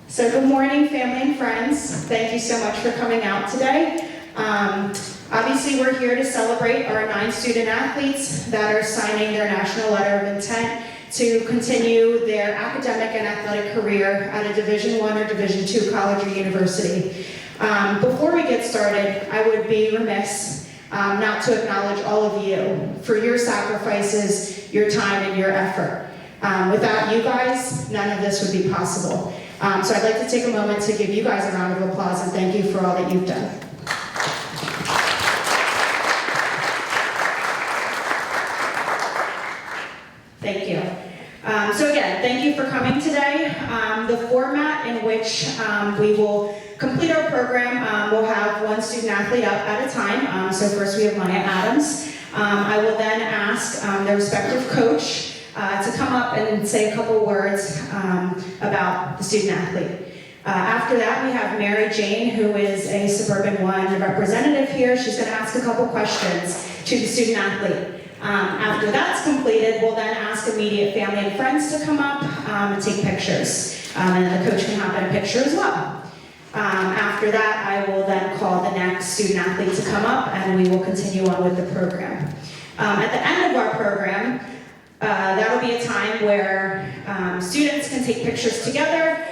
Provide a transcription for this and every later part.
So good morning, family and friends. Thank you so much for coming out today. Obviously, we're here to celebrate our 9 student athletes that are signing their national letter of intent to continue their academic and athletic career at a Division I or Division II college or university. Before we get started, I would be remiss not to acknowledge all of you for your sacrifices, your time, and your effort. Without you guys, none of this would be possible. So I'd like to take a moment to give you guys a round of applause and thank you for all that you've done. Thank you. So again, thank you for coming today. The format in which we will complete our program, we'll have one student athlete up at a time. So first we have Maya Adams. I will then ask their respective coach to come up and say a couple words about the student athlete. After that, we have Mary Jane, who is a Suburban One representative here. She's going to ask a couple questions to the student athlete. After that's completed, we'll then ask immediate family and friends to come up and take pictures. And then the coach can hop in a picture as well. After that, I will then call the next student athlete to come up and we will continue on with the program. At the end of our program, that'll be a time where students can take pictures together,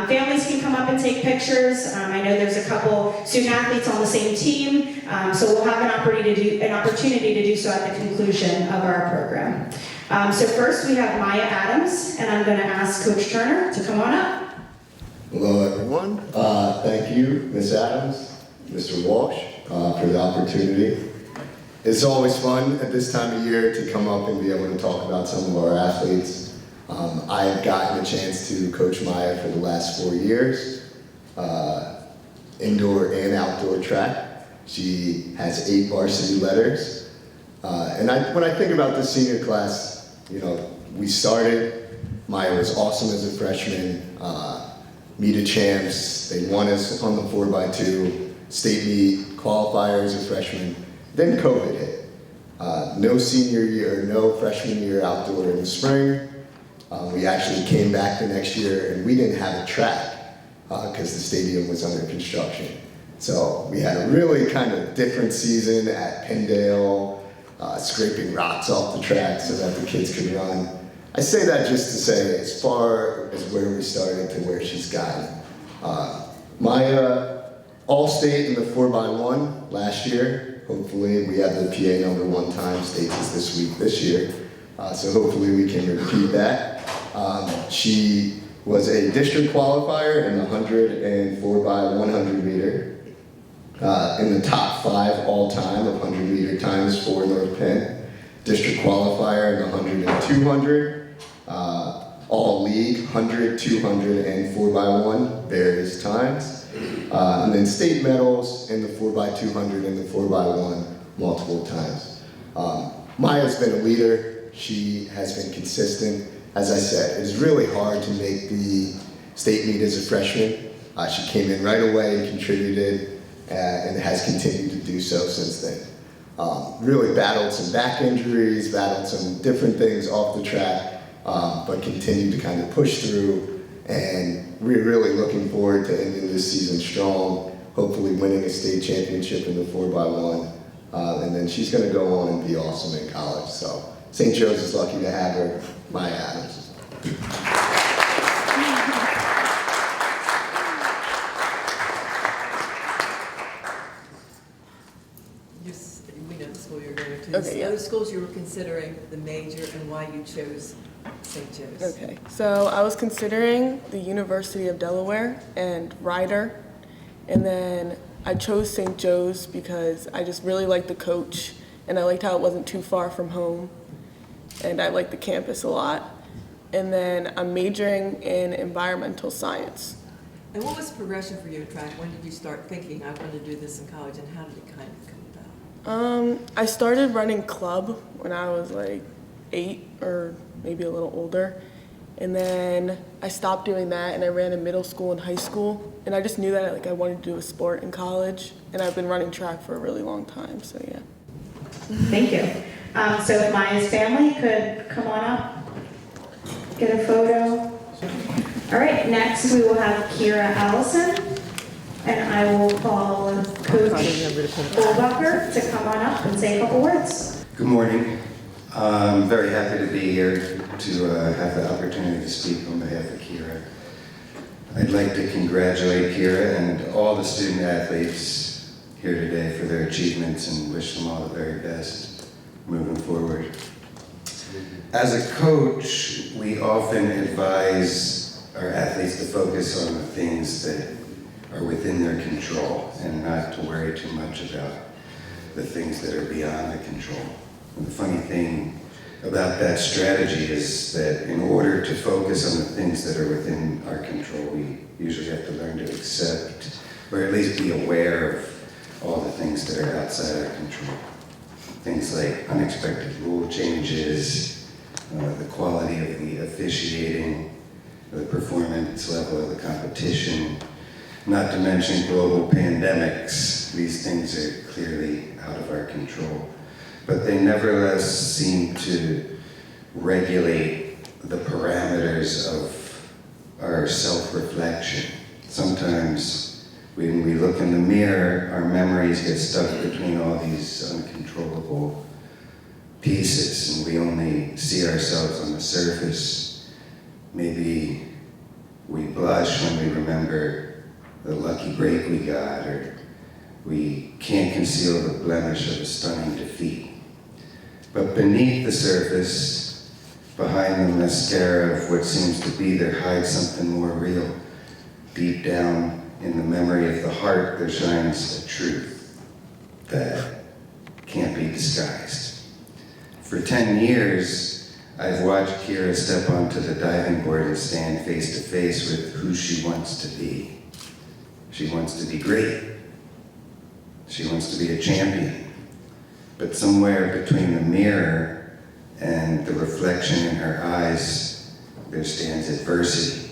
families can come up and take pictures. I know there's a couple student athletes on the same team, so we'll have an opportunity to do so at the conclusion of our program. So first we have Maya Adams, and I'm going to ask Coach Turner to come on up. Hello everyone. Thank you, Ms. Adams, Mr. Walsh, for the opportunity. It's always fun at this time of year to come up and be able to talk about some of our athletes. I've gotten a chance to coach Maya for the last 4 years, indoor and outdoor track. She has 8 varsity letters. And when I think about the senior class, you know, we started, Maya was awesome as a freshman, meet of champs, they won us on the 4x2, state meet, qualifier as a freshman. Then COVID hit. No senior year, no freshman year outdoor in the spring. We actually came back the next year and we didn't have a track because the stadium was under construction. So we had a really kind of different season at Pendale, scraping rocks off the track so that the kids could run. I say that just to say as far as where we started to where she's gotten. Maya, all-state in the 4x1 last year. Hopefully, we had the PA number 1 time, states is this year. So hopefully we can repeat that. She was a district qualifier in the 100 and 4x100 meter. In the top 5 all time of 100 meter times for North Penn. District qualifier in the 100 and 200. All league, 100, 200, and 4x1 various times. And then state medals in the 4x200 and the 4x1 multiple times. Maya's been a leader. She has been consistent. As I said, it's really hard to make the state meet as a freshman. She came in right away and contributed and has continued to do so since then. Really battled some back injuries, battled some different things off the track, but continued to kind of push through. And we're really looking forward to ending this season strong, hopefully winning a state championship in the 4x1. And then she's going to go on and be awesome in college. So St. Joe's is lucky to have her, Maya Adams. We know the school you're going to. Okay, yeah. Those schools you were considering, the major, and why you chose St. Joe's. Okay, so I was considering the University of Delaware and Rider, and then I chose St. Joe's because I just really liked the coach, and I liked how it wasn't too far from home, and I liked the campus a lot. And then I'm majoring in environmental science. And what was the progression for you at track? When did you start thinking, I want to do this in college, and how did it kind of come about? I started running club when I was like 8 or maybe a little older. And then I stopped doing that and I ran in middle school and high school. And I just knew that I wanted to do a sport in college. And I've been running track for a really long time, so yeah. Thank you. So if Maya's family could come on up, get a photo. All right, next we will have Kira Allison, and I will call Coach Bullbucker to come on up and say a couple words. Good morning. I'm very happy to be here to have the opportunity to speak on behalf of Kira. I'd like to congratulate Kira and all the student athletes here today for their achievements and wish them all the very best moving forward. As a coach, we often advise our athletes to focus on the things that are within their control and not to worry too much about the things that are beyond their control. And the funny thing about that strategy is that in order to focus on the things that are within our control, we usually have to learn to accept, or at least be aware of all the things that are outside our control. Things like unexpected rule changes, the quality of the officiating, the performance level of the competition, not to mention global pandemics. These things are clearly out of our control. But they nevertheless seem to regulate the parameters of our self-reflection. Sometimes when we look in the mirror, our memories get stuck between all these uncontrollable pieces, and we only see ourselves on the surface. Maybe we blush when we remember the lucky break we got, or we can't conceal the blemish of a stunning defeat. But beneath the surface, behind the mascara of what seems to be there, hides something more real. Deep down in the memory of the heart, there shines a truth that can't be disguised. For 10 years, I've watched Kira step onto the diving board and stand face to face with who she wants to be. She wants to be great. She wants to be a champion. But somewhere between the mirror and the reflection in her eyes, there stands adversity.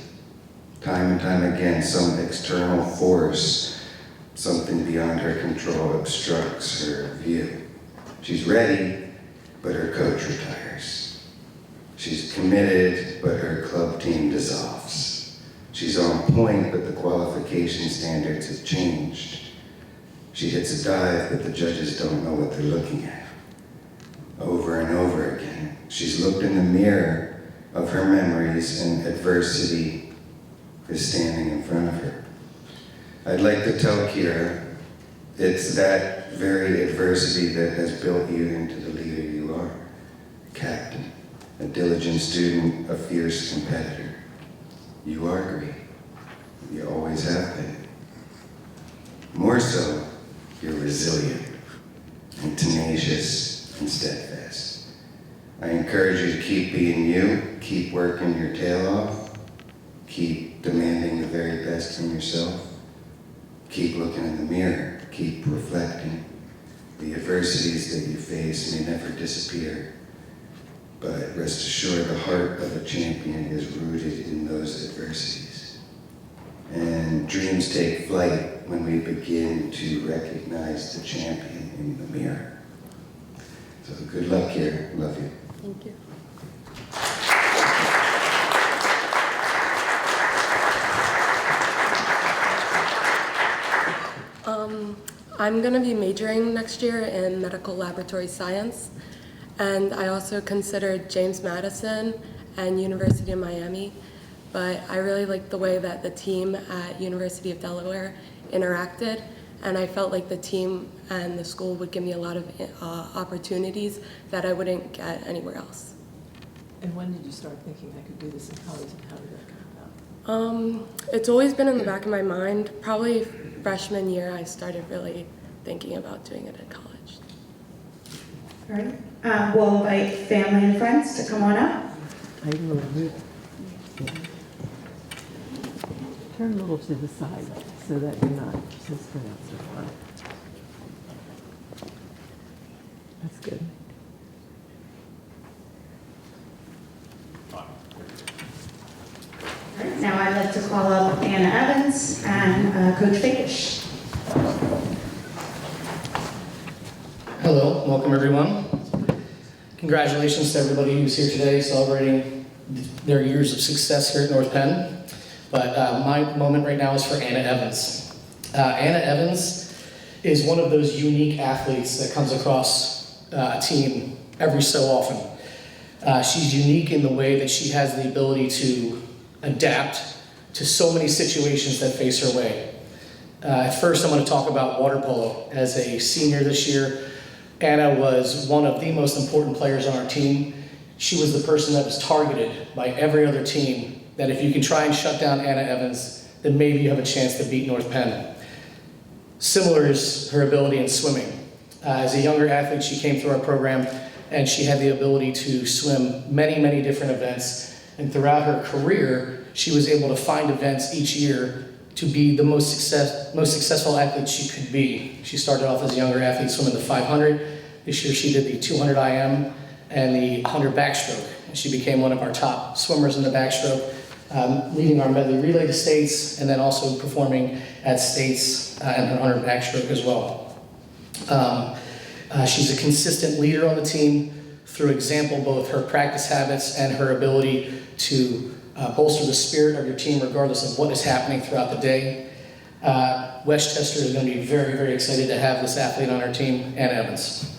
Time and time again, some external force, something beyond her control, obstructs her view. She's ready, but her coach retires. She's committed, but her club team dissolves. She's on point, but the qualification standards have changed. She hits a dive, but the judges don't know what they're looking at. Over and over again, she's looked in the mirror of her memories, and adversity is standing in front of her. I'd like to tell Kira, it's that very adversity that has built you into the leader you are. A captain, a diligent student, a fierce competitor. You are great. You always have been. More so, you're resilient and tenacious and steadfast. I encourage you to keep being you, keep working your tail off, keep demanding the very best from yourself, keep looking in the mirror, keep reflecting. The adversities that you face may never disappear, but rest assured the heart of a champion is rooted in those adversities. And dreams take flight when we begin to recognize the champion in the mirror. So good luck here. Love you. Thank you. I'm going to be majoring next year in medical laboratory science, and I also considered James Madison and University of Miami, but I really liked the way that the team at University of Delaware interacted, and I felt like the team and the school would give me a lot of opportunities that I wouldn't get anywhere else. And when did you start thinking I could do this in college, and how did that come about? It's always been in the back of my mind. Probably freshman year, I started really thinking about doing it in college. All right, we'll invite family and friends to come on up. Turn a little to the side so that you're not just going out so far. That's good. All right, now I'd like to call up Anna Evans and Coach Vegas. Hello, welcome everyone. Congratulations to everybody who's here today celebrating their years of success here at North Penn. but my moment right now is for Anna Evans. Anna Evans is one of those unique athletes that comes across a team every so often. She's unique in the way that she has the ability to adapt to so many situations that face her way. First, I'm going to talk about water polo. As a senior this year, Anna was one of the most important players on our team. She was the person that was targeted by every other team, that if you can try and shut down Anna Evans, then maybe you have a chance to beat North Penn. Similar is her ability in swimming. As a younger athlete, she came through our program and she had the ability to swim many, many different events. And throughout her career, she was able to find events each year to be the most successful athlete she could be. She started off as a younger athlete swimming the 500. This year she did the 200 IM and the 100 backstroke. She became one of our top swimmers in the backstroke, leading our medley relay to states, and then also performing at states and her 100 backstroke as well. She's a consistent leader on the team through example, both her practice habits and her ability to bolster the spirit of your team regardless of what is happening throughout the day. Westchester is going to be very, very excited to have this athlete on our team, Anna Evans.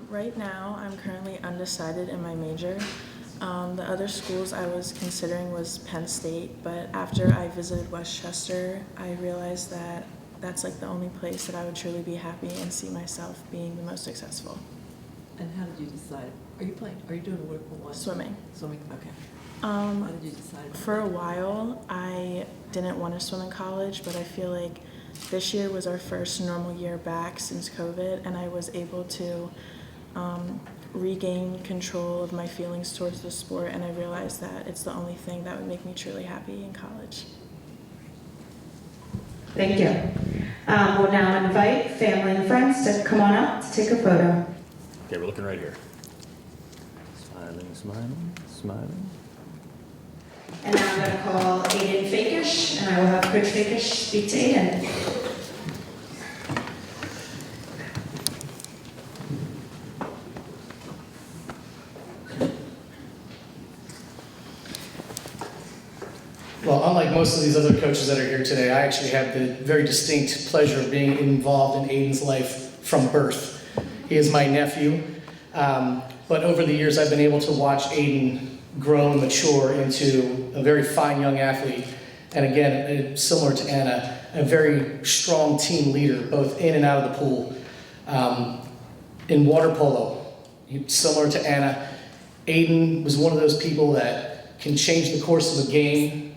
Right now, I'm currently undecided in my major. The other schools I was considering was Penn State, but after I visited Westchester, I realized that that's like the only place that I would truly be happy and see myself being the most successful. And how did you decide? Are you doing water polo? Swimming. Swimming, okay. How did you decide? For a while, I didn't want to swim in college, but I feel like this year was our first normal year back since COVID, and I was able to regain control of my feelings towards the sport, and I realized that it's the only thing that would make me truly happy in college. Thank you. We'll now invite family and friends to come on up to take a photo. Okay, we're looking right here. Smiling, smiling, smiling. And now I'm going to call Aiden Vegas, and I will have Coach Vegas speak to Aiden. Well, unlike most of these other coaches that are here today, I actually have the very distinct pleasure of being involved in Aiden's life from birth. He is my nephew, but over the years I've been able to watch Aiden grow and mature into a very fine young athlete, and again, similar to Anna, a very strong team leader, both in and out of the pool. In water polo, similar to Anna, Aiden was one of those people that can change the course of a game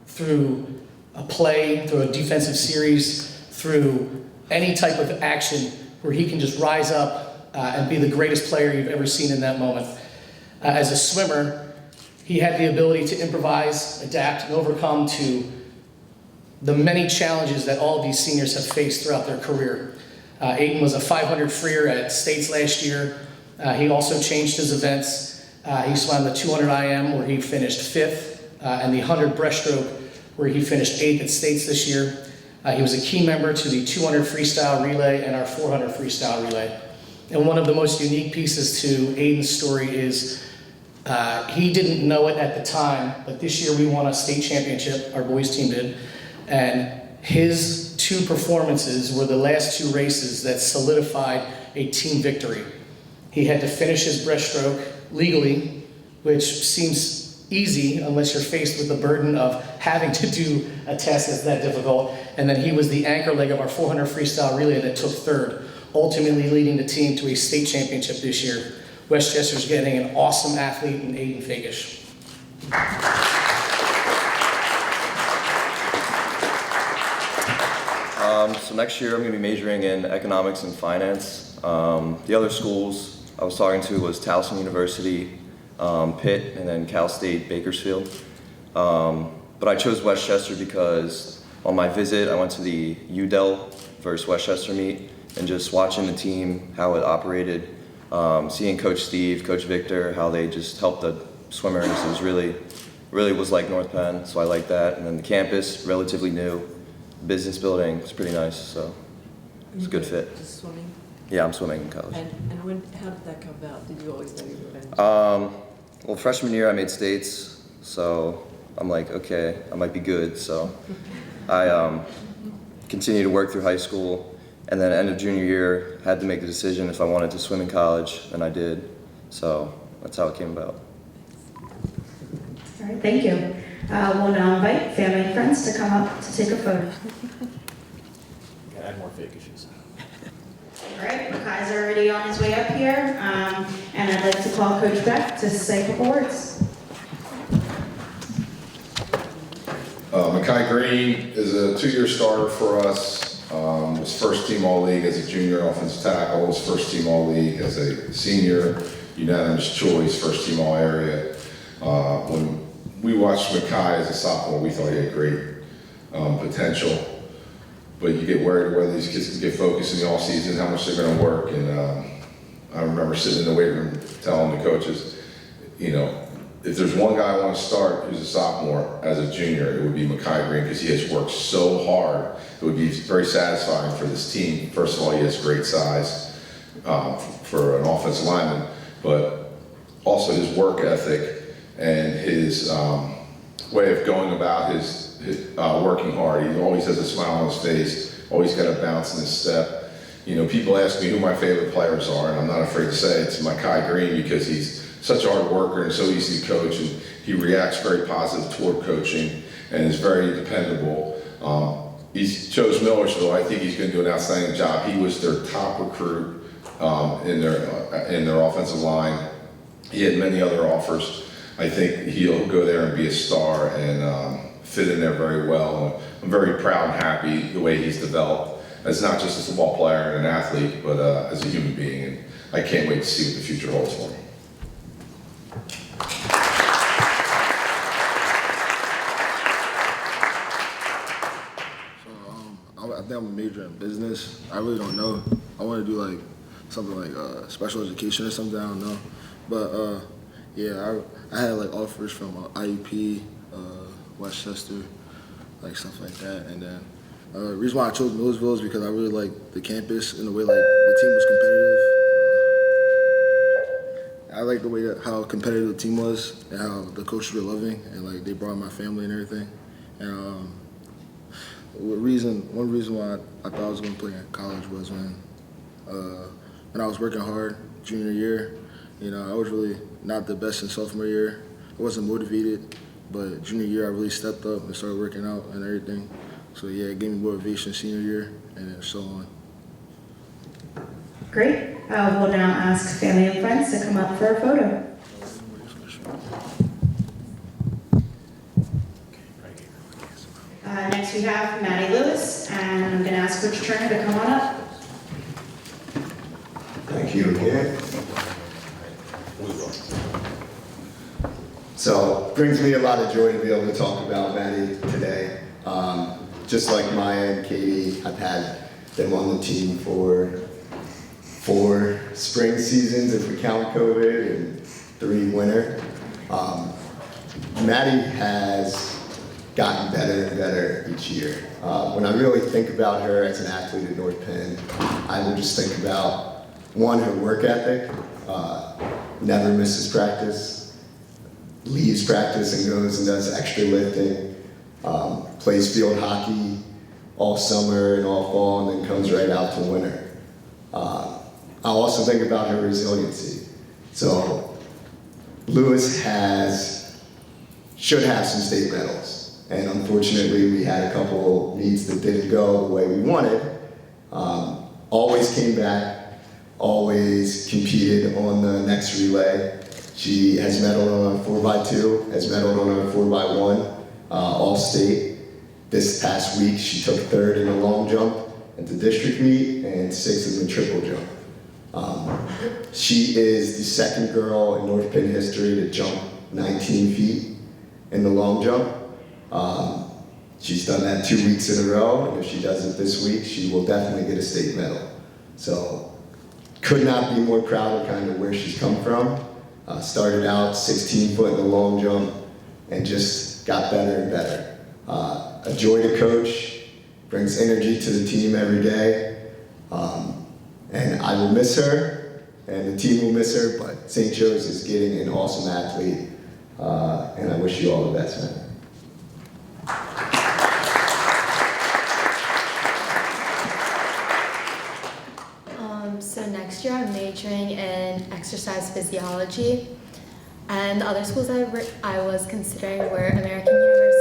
through a play, through a defensive series, through any type of action where he can just rise up and be the greatest player you've ever seen in that moment. As a swimmer, he had the ability to improvise, adapt, and overcome to the many challenges that all of these seniors have faced throughout their career. Aiden was a 500 freer at states last year. He also changed his events. He swam the 200 IM where he finished 5th, and the 100 breaststroke where he finished 8th at states this year. He was a key member to the 200 freestyle relay and our 400 freestyle relay. And one of the most unique pieces to Aiden's story is he didn't know it at the time, but this year we won a state championship, our boys team did, and his 2 performances were the last 2 races that solidified a team victory. He had to finish his breaststroke legally, which seems easy unless you're faced with the burden of having to do a test that's that difficult. And then he was the anchor leg of our 400 freestyle relay that took 3rd, ultimately leading the team to a state championship this year. Westchester's getting an awesome athlete in Aiden Vegas. So next year I'm going to be majoring in economics and finance. The other schools I was talking to was Towson University, Pitt, and then Cal State Bakersfield. But I chose Westchester because on my visit I went to the UDEL versus Westchester meet, and just watching the team, how it operated, seeing Coach Steve, Coach Victor, how they just helped the swimmers, it was really was like North Penn, so I like that. And then the campus, relatively new, business building, it's pretty nice, so it's a good fit. Just swimming? Yeah, I'm swimming in college. And how did that come about? Did you always know you were going to? Well, freshman year I made states, so I'm like, okay, I might be good. So I continued to work through high school, and then end of junior year, had to make the decision if I wanted to swim in college, and I did. So that's how it came about. All right, thank you. We'll now invite family and friends to come up to take a photo. Gotta add more fake issues. All right, Makai's already on his way up here, and I'd like to call Coach Beck to say a couple words. Makai Greene is a 2-year starter for us. Was first team All-League as a junior offensive tackle, was first team All-League as a senior, unanimous choice, first team All-Area. When we watched Makai as a sophomore, we thought he had great potential. But you get worried whether these kids can get focused in the off season, how much they're going to work. And I remember sitting in the weight room telling the coaches, you know, if there's one guy I want to start who's a sophomore as a junior, it would be Makai Greene, because he has worked so hard. It would be very satisfying for this team. First of all, he has great size for an offensive lineman, but also his work ethic and his way of going about his working hard. He always has a smile on his face, always got a bounce in his step. You know, people ask me who my favorite players are, and I'm not afraid to say it's Makai Greene, because he's such a hard worker and so easy to coach, and he reacts very positive toward coaching and is very dependable. He chose Millersville. I think he's going to do an outstanding job. He was their top recruit in their offensive line. He had many other offers. I think he'll go there and be a star and fit in there very well. I'm very proud and happy the way he's developed as not just a football player and an athlete, but as a human being. And I can't wait to see what the future holds for him. I think I'm a major in business. I really don't know. I want to do like something like special education or something. I don't know. But yeah, I had like offers from IUP, Westchester, like stuff like that. And then the reason why I chose Millersville is because I really like the campus and the way like the team was competitive. I like the way that how competitive the team was and how the coaches were loving and like they brought my family and everything. And one reason why I thought I was going to play in college was when I was working hard junior year. You know, I was really not the best in sophomore year. I wasn't motivated, but junior year I really stepped up and started working out and everything. So yeah, it gave me motivation senior year and then so on. Great. We'll now ask family and friends to come up for a photo. Next we have Maddie Lewis, and I'm going to ask Coach Turner to come on up. Thank you again. So, it brings me a lot of joy to be able to talk about Maddie today. Just like Maya and Katie, I've had them on the team for 4 spring seasons, if we count COVID, and 3 winter. Maddie has gotten better and better each year. When I really think about her as an athlete at North Penn, I would just think about, one, her work ethic, never misses practice, leaves practice and goes and does extra lifting, plays field hockey all summer and all fall, and then comes right out to winter. I also think about her resiliency. So Lewis should have some state medals. And unfortunately, we had a couple meets that didn't go the way we wanted. Always came back, always competed on the next relay. She has medaled on a 4x2, has medaled on a 4x1, all state. This past week, she took 3rd in the long jump at the district meet and 6th in the triple jump. She is the 2nd girl in North Penn history to jump 19 feet in the long jump. She's done that 2 weeks in a row, and if she does it this week, she will definitely get a state medal. So, could not be more proud of kind of where she's come from. Started out 16 foot in the long jump, and just got better and better. A joy to coach, brings energy to the team every day, And I will miss her, and the team will miss her, but St. Joe's is getting an awesome athlete, and I wish you all the best, man. So next year I'm majoring in exercise physiology, and the other schools I was considering were American University.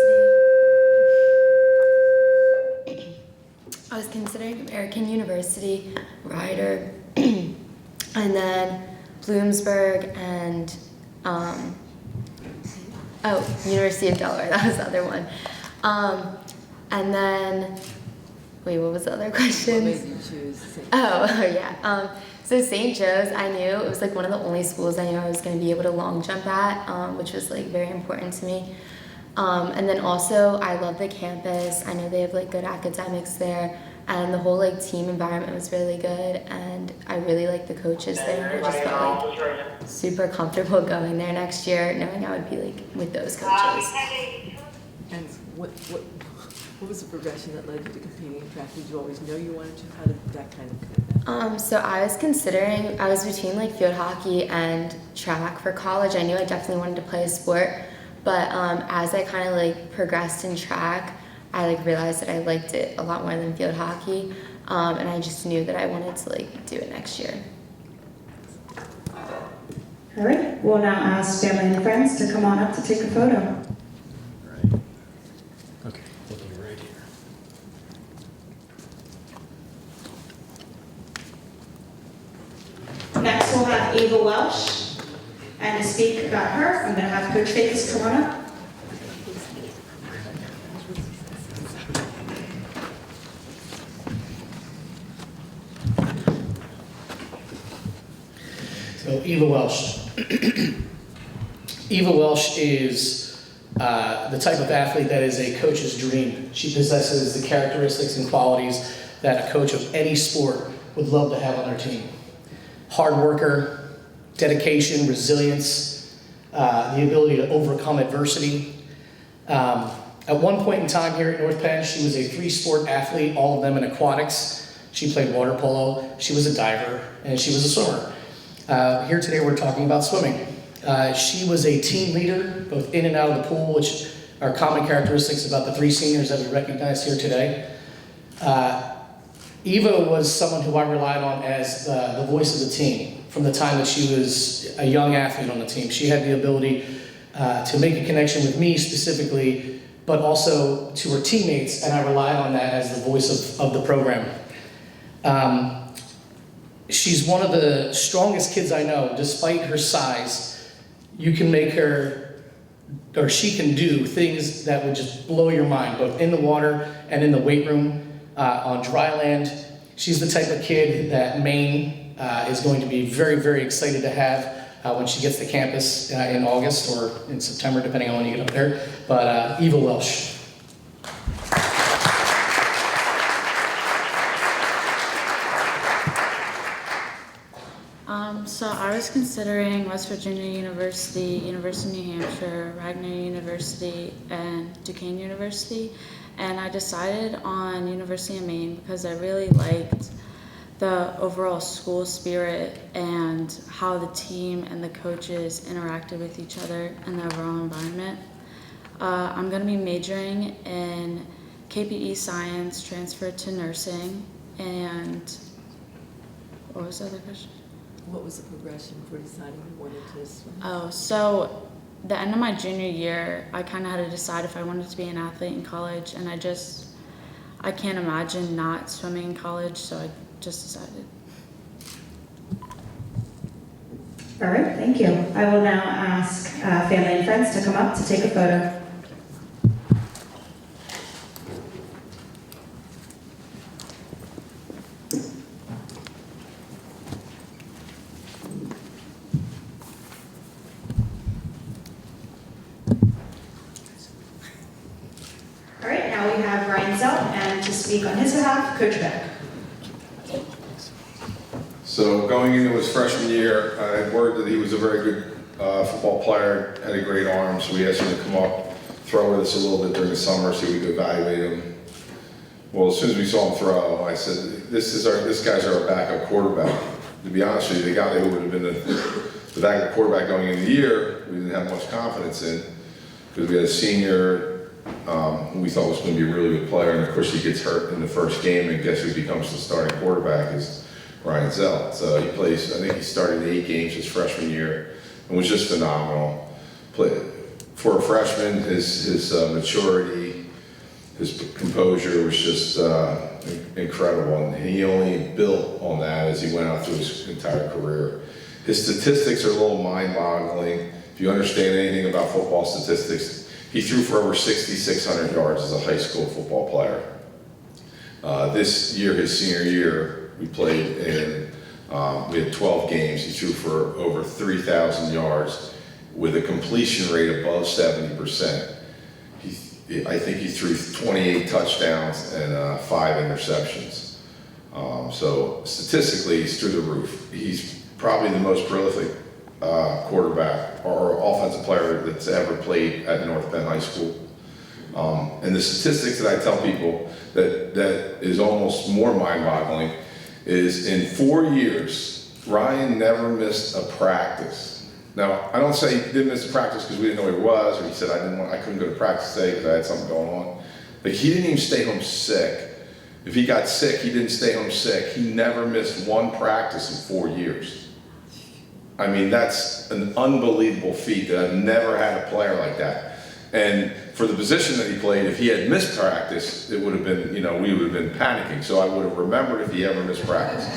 I was considering American University, Rider, and then Bloomsburg, and University of Delaware. That was the other one. And then, wait, what was the other question? What made you choose St. Yeah. So St. Joe's, I knew it was like one of the only schools I knew I was going to be able to long jump at, which was like very important to me. And then also, I love the campus. I know they have like good academics there, and the whole like team environment was really good, and I really like the coaches there. I just felt like super comfortable going there next year, knowing I would be like with those coaches. And what was the progression that led you to competing in track? Did you always know you wanted to? How did that kind of come about? So I was between like field hockey and track for college. I knew I definitely wanted to play a sport, but as I kind of like progressed in track, I like realized that I liked it a lot more than field hockey, and I just knew that I wanted to like do it next year. All right, we'll now ask family and friends to come on up to take a photo. Okay, looking right here. Next, we'll have Ava Welsh, and to speak about her, I'm going to have Coach Vegas come on up. So Ava Welsh. Ava Welsh is the type of athlete that is a coach's dream. She possesses the characteristics and qualities that a coach of any sport would love to have on their team. Hard worker, dedication, resilience, the ability to overcome adversity. At one point in time here at North Penn, she was a 3-sport athlete, all of them in aquatics. She played water polo, she was a diver, and she was a swimmer. Here today we're talking about swimming. She was a team leader, both in and out of the pool, which are common characteristics about the 3 seniors that we recognize here today. Eva was someone who I relied on as the voice of the team from the time that she was a young athlete on the team. She had the ability to make a connection with me specifically, but also to her teammates, and I relied on that as the voice of the program. She's one of the strongest kids I know. Despite her size, you can make her, or she can do things that would just blow your mind, both in the water and in the weight room, on dry land. She's the type of kid that Maine is going to be very, very excited to have when she gets to campus in August or in September, depending on when you get up there. But Ava Welsh. So I was considering West Virginia University, University of New Hampshire, Ragnar University, and Duquesne University. And I decided on University of Maine because I really liked the overall school spirit and how the team and the coaches interacted with each other and the overall environment. I'm going to be majoring in KPE Science, transferred to nursing, and what was the other question? What was the progression for deciding you wanted to swim? Oh, so the end of my junior year, I kind of had to decide if I wanted to be an athlete in college, and I can't imagine not swimming in college, so I just decided. All right, thank you. I will now ask family and friends to come up to take a photo. All right, now we have Ryan Zell, and to speak on his behalf, Coach Beck. So going into his freshman year, I had word that he was a very good football player, had a great arm, so we asked him to come up, throw with us a little bit during the summer so we could evaluate him. Well, as soon as we saw him throw, I said, this guy's our backup quarterback. To be honest with you, the guy who would have been the backup quarterback going into the year, we didn't have much confidence in, because we had a senior who we thought was going to be a really good player, and of course he gets hurt in the first game, and guess who becomes the starting quarterback is Ryan Zell. So he plays, I think he started 8 games his freshman year, and was just phenomenal. For a freshman, his maturity, his composure was just incredible, and he only built on that as he went out through his entire career. His statistics are a little mind-boggling. If you understand anything about football statistics, he threw for over 6,600 yards as a high school football player. This year, his senior year, we played in, we had 12 games. He threw for over 3,000 yards with a completion rate above 70%. I think he threw 28 touchdowns and 5 interceptions. So statistically, he's through the roof. He's probably the most prolific quarterback or offensive player that's ever played at North Penn High School. And the statistics that I tell people that is almost more mind-boggling is in 4 years, Ryan never missed a practice. Now, I don't say he didn't miss a practice because we didn't know who he was, or he said I couldn't go to practice today because I had something going on. Like, he didn't even stay home sick. If he got sick, he didn't stay home sick. He never missed one practice in 4 years. I mean, that's an unbelievable feat that I've never had a player like that. And for the position that he played, if he had missed practice, it would have been, we would have been panicking. So I would have remembered if he ever missed practice.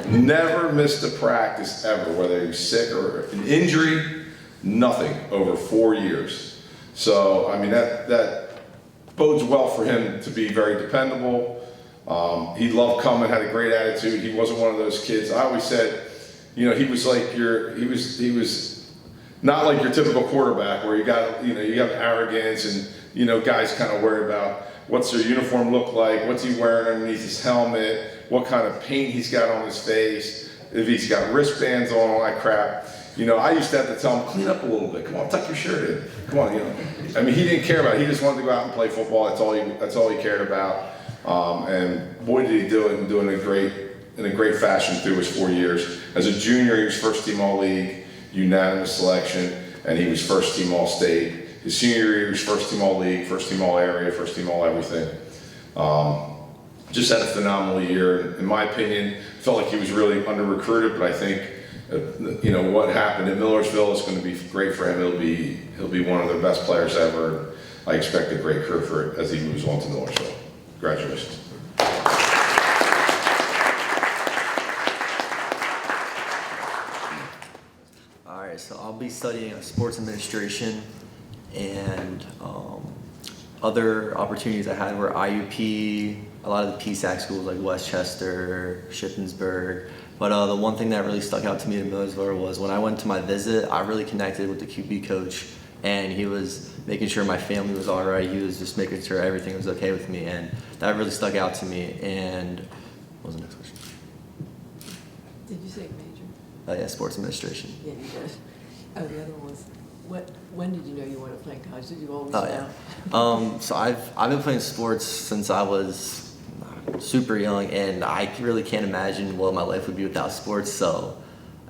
Never missed a practice ever, whether he was sick or an injury, nothing over 4 years. So, I mean, that bodes well for him to be very dependable. He loved coming, had a great attitude. He wasn't one of those kids. I always said, he was like he was not like your typical quarterback where you have arrogance and, guys kind of worry about what's their uniform look like, what's he wearing underneath his helmet, what kind of paint he's got on his face, if he's got wristbands on, all that crap. I used to have to tell him, clean up a little bit. Come on, tuck your shirt in. Come on, I mean, he didn't care about it. He just wanted to go out and play football. That's all he cared about. And boy, did he do it and do it in a great fashion through his 4 years. As a junior, he was first team All-League, unanimous selection, and he was first team All-State. His senior year, he was first team All-League, first team All-Area, first team All-Everything. Just had a phenomenal year. In my opinion, felt like he was really under-recruited, but I think, what happened in Millersville is going to be great for him. He'll be one of the best players ever. I expect a great career for it as he moves on to Millersville. Congratulations. So I'll be studying sports administration, and other opportunities I had were IUP, a lot of the PSAC schools like Westchester, Shippensburg. But the one thing that really stuck out to me in Millersville was when I went to my visit, I really connected with the QB coach, and he was making sure my family was all right. He was just making sure everything was okay with me, and that really stuck out to me. And what was the next question? Did you say major? Yeah, sports administration. Yeah, you did. Oh, the other one was, when did you know you wanted to play in college? Did you always Oh, know? yeah. So I've been playing sports since I was super young, and I really can't imagine what my life would be without sports, so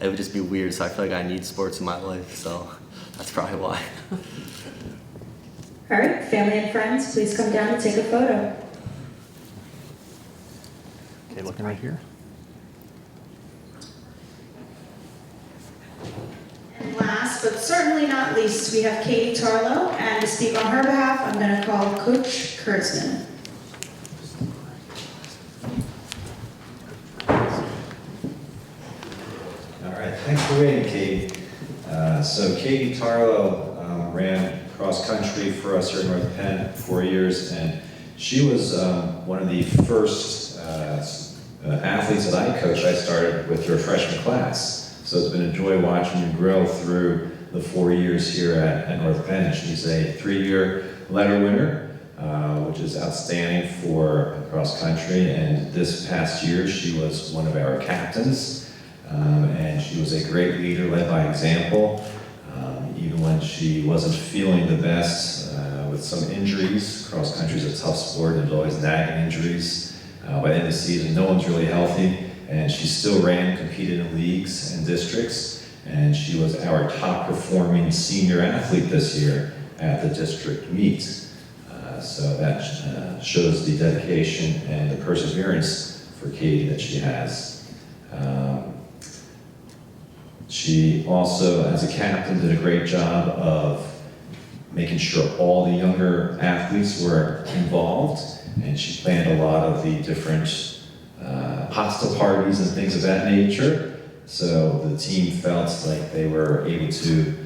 it would just be weird. So I feel like I need sports in my life, so that's probably why. All right, family and friends, please come down and take a photo. Okay, looking right here. And last, but certainly not least, we have Katie Tarlo, and to speak on her behalf, I'm going to call Coach Kurtzman. All right, thanks for waiting, Katie. So Katie Tarlo ran cross country for us here at North Penn for 4 years, and she was one of the first athletes that I coached. I started with her freshman class. So it's been a joy watching you grow through the 4 years here at North Penn. And she's a 3-year letter winner, which is outstanding for cross country. And this past year, she was one of our captains. And she was a great leader, led by example. even when she wasn't feeling the best with some injuries. Cross country is a tough sport. There's always nagging injuries. By the end of the season, no one's really healthy, and she still ran, competed in leagues and districts, and she was our top performing senior athlete this year at the district meet. So that shows the dedication and the perseverance for Katie that she has. She also, as a captain, did a great job of making sure all the younger athletes were involved, and she planned a lot of the different pasta parties and things of that nature. So the team felt like they were able to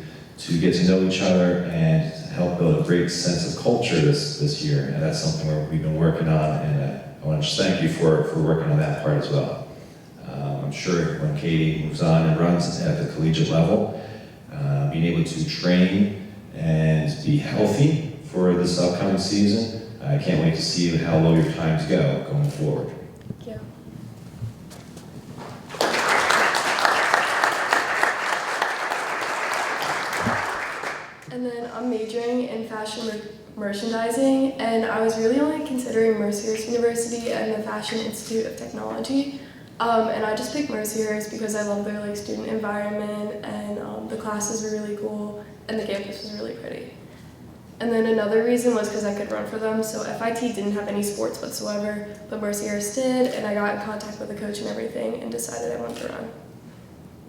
get to know each other and help build a great sense of culture this year. And that's something where we've been working on, and I want to just thank you for working on that part as well. I'm sure when Katie moves on and runs at the collegiate level, being able to train and be healthy for this upcoming season, I can't wait to see how low your times go going forward. Thank you. And then I'm majoring in fashion merchandising, and I was really only considering Mercyhurst University and the Fashion Institute of Technology. And I just picked Mercyhurst because I love their student environment, and the classes were really cool, and the campus was really pretty. And then another reason was because I could run for them. So FIT didn't have any sports whatsoever, but Mercyhurst did, and I got in contact with the coach and everything and decided I wanted to run.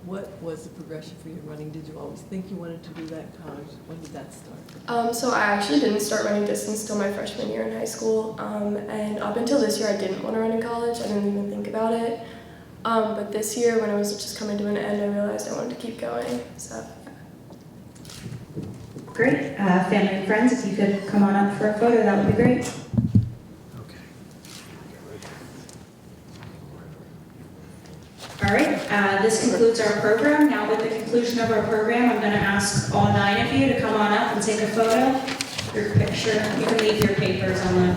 What was the progression for you in running? Did you always think you wanted to do that in college? When did that start? So I actually didn't start running distance till my freshman year in high school, and up until this year I didn't want to run in college. I didn't even think about it. But this year, when it was just coming to an end, I realized I wanted to keep going. So. Great. Family and friends, if you could come on up for a photo, that would be great. All right, this concludes our program. Now with the conclusion of our program, I'm going to ask all 9 of you to come on up and take a photo. Your picture, you can leave your papers on the